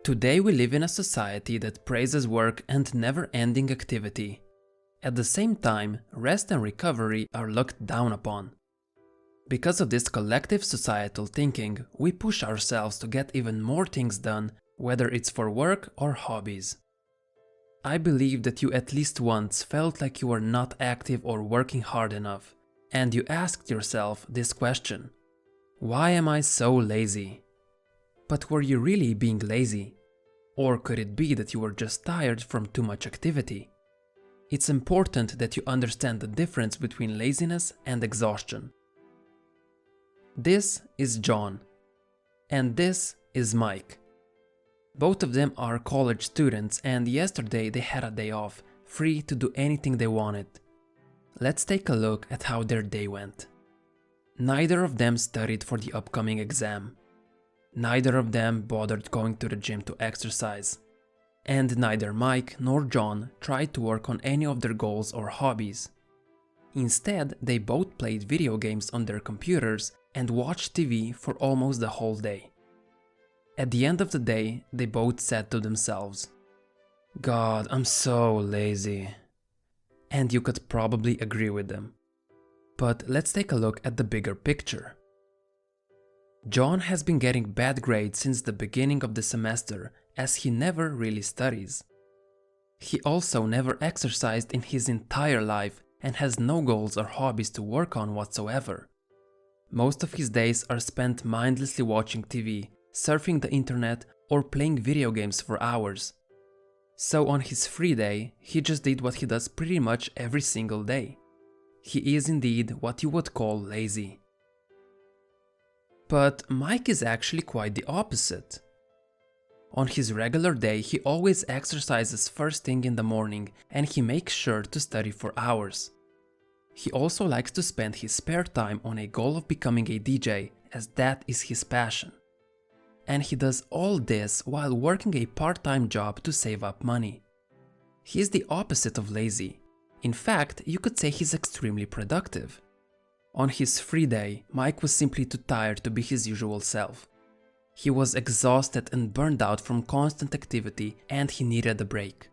Today we live in a society that praises work and never-ending activity. At the same time, rest and recovery are looked down upon. Because of this collective societal thinking, we push ourselves to get even more things done, whether it's for work or hobbies. I believe that you at least once felt like you were not active or working hard enough, and you asked yourself this question: why am I so lazy? But were you really being lazy? Or could it be that you were just tired from too much activity? It's important that you understand the difference between laziness and exhaustion. This is John, and this is Mike. Both of them are college students, and yesterday they had a day off, free to do anything they wanted. Let's take a look at how their day went. Neither of them studied for the upcoming exam. Neither of them bothered going to the gym to exercise. And neither Mike nor John tried to work on any of their goals or hobbies. Instead, they both played video games on their computers and watched TV for almost the whole day. At the end of the day, they both said to themselves, "God, I'm so lazy." And you could probably agree with them. But let's take a look at the bigger picture. John has been getting bad grades since the beginning of the semester, as he never really studies. He also never exercised in his entire life and has no goals or hobbies to work on whatsoever. Most of his days are spent mindlessly watching TV, surfing the internet, or playing video games for hours. So on his free day, he just did what he does pretty much every single day. He is indeed what you would call lazy. But Mike is actually quite the opposite. On his regular day, he always exercises first thing in the morning and he makes sure to study for hours. He also likes to spend his spare time on a goal of becoming a DJ, as that is his passion. And he does all this while working a part-time job to save up money. He is the opposite of lazy. In fact, you could say he's extremely productive. On his free day, Mike was simply too tired to be his usual self. He was exhausted and burned out from constant activity and he needed a break.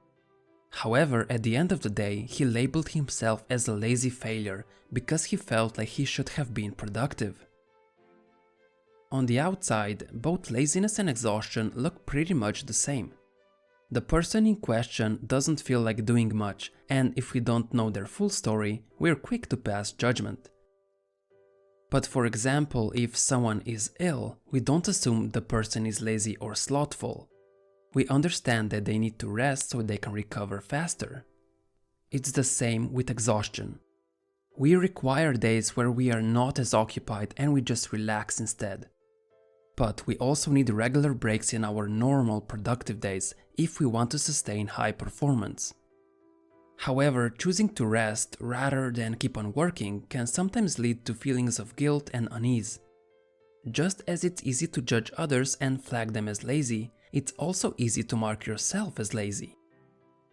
However, at the end of the day, he labeled himself as a lazy failure because he felt like he should have been productive. On the outside, both laziness and exhaustion look pretty much the same. The person in question doesn't feel like doing much, and if we don't know their full story, we're quick to pass judgment. But for example, if someone is ill, we don't assume the person is lazy or slothful. We understand that they need to rest so they can recover faster. It's the same with exhaustion. We require days where we are not as occupied and we just relax instead. But we also need regular breaks in our normal productive days if we want to sustain high performance. However, choosing to rest rather than keep on working can sometimes lead to feelings of guilt and unease. Just as it's easy to judge others and flag them as lazy, it's also easy to mark yourself as lazy.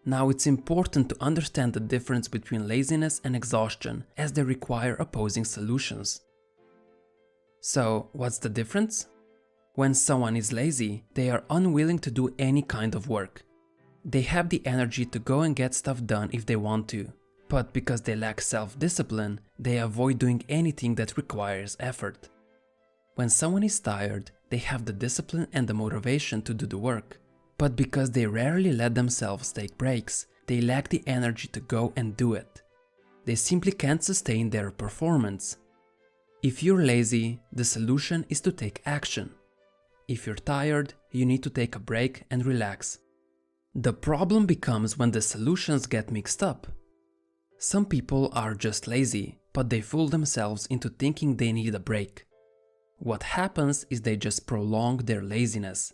Now, it's important to understand the difference between laziness and exhaustion, as they require opposing solutions. So, what's the difference? When someone is lazy, they are unwilling to do any kind of work. They have the energy to go and get stuff done if they want to, but because they lack self-discipline, they avoid doing anything that requires effort. When someone is tired, they have the discipline and the motivation to do the work, but because they rarely let themselves take breaks, they lack the energy to go and do it. They simply can't sustain their performance. If you're lazy, the solution is to take action. If you're tired, you need to take a break and relax. The problem becomes when the solutions get mixed up. Some people are just lazy, but they fool themselves into thinking they need a break. What happens is they just prolong their laziness.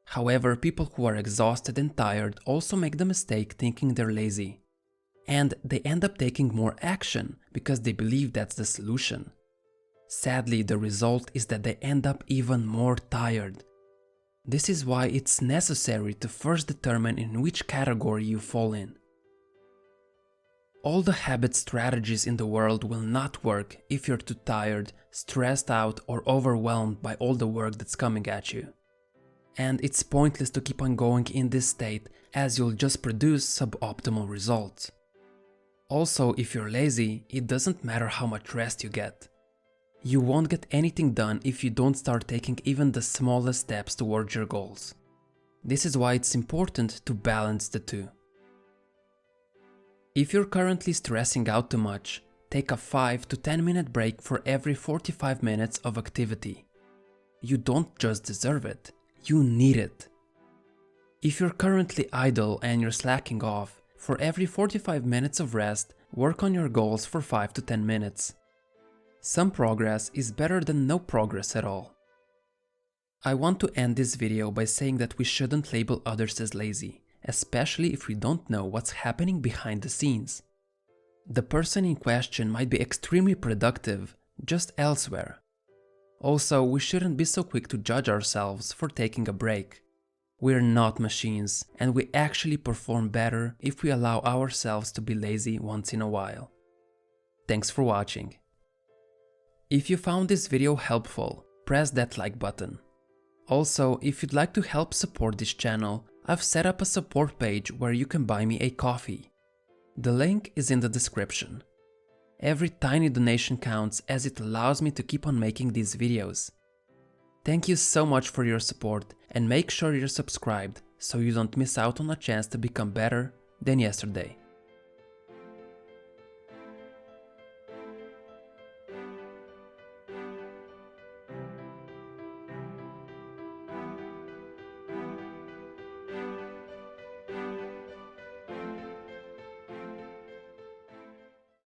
However, people who are exhausted and tired also make the mistake thinking they're lazy. And they end up taking more action because they believe that's the solution. Sadly, the result is that they end up even more tired. This is why it's necessary to first determine in which category you fall in. All the habit strategies in the world will not work if you're too tired, stressed out, or overwhelmed by all the work that's coming at you. and it's pointless to keep on going in this state as you'll just produce suboptimal results. Also, if you're lazy, it doesn't matter how much rest you get. You won't get anything done if you don't start taking even the smallest steps towards your goals. This is why it's important to balance the two. If you're currently stressing out too much, take a 5 to 10 minute break for every 45 minutes of activity. You don't just deserve it, you need it. If you're currently idle and you're slacking off, for every 45 minutes of rest, work on your goals for 5 to 10 minutes. Some progress is better than no progress at all. I want to end this video by saying that we shouldn't label others as lazy, especially if we don't know what's happening behind the scenes. The person in question might be extremely productive, just elsewhere. Also, we shouldn't be so quick to judge ourselves for taking a break. We're not machines, and we actually perform better if we allow ourselves to be lazy once in a while. Thanks for watching. If you found this video helpful, press that like button. Also, if you'd like to help support this channel, I've set up a support page where you can buy me a coffee. The link is in the description. Every tiny donation counts as it allows me to keep on making these videos. Thank you so much for your support, and make sure you're subscribed so you don't miss out on a chance to become better than yesterday.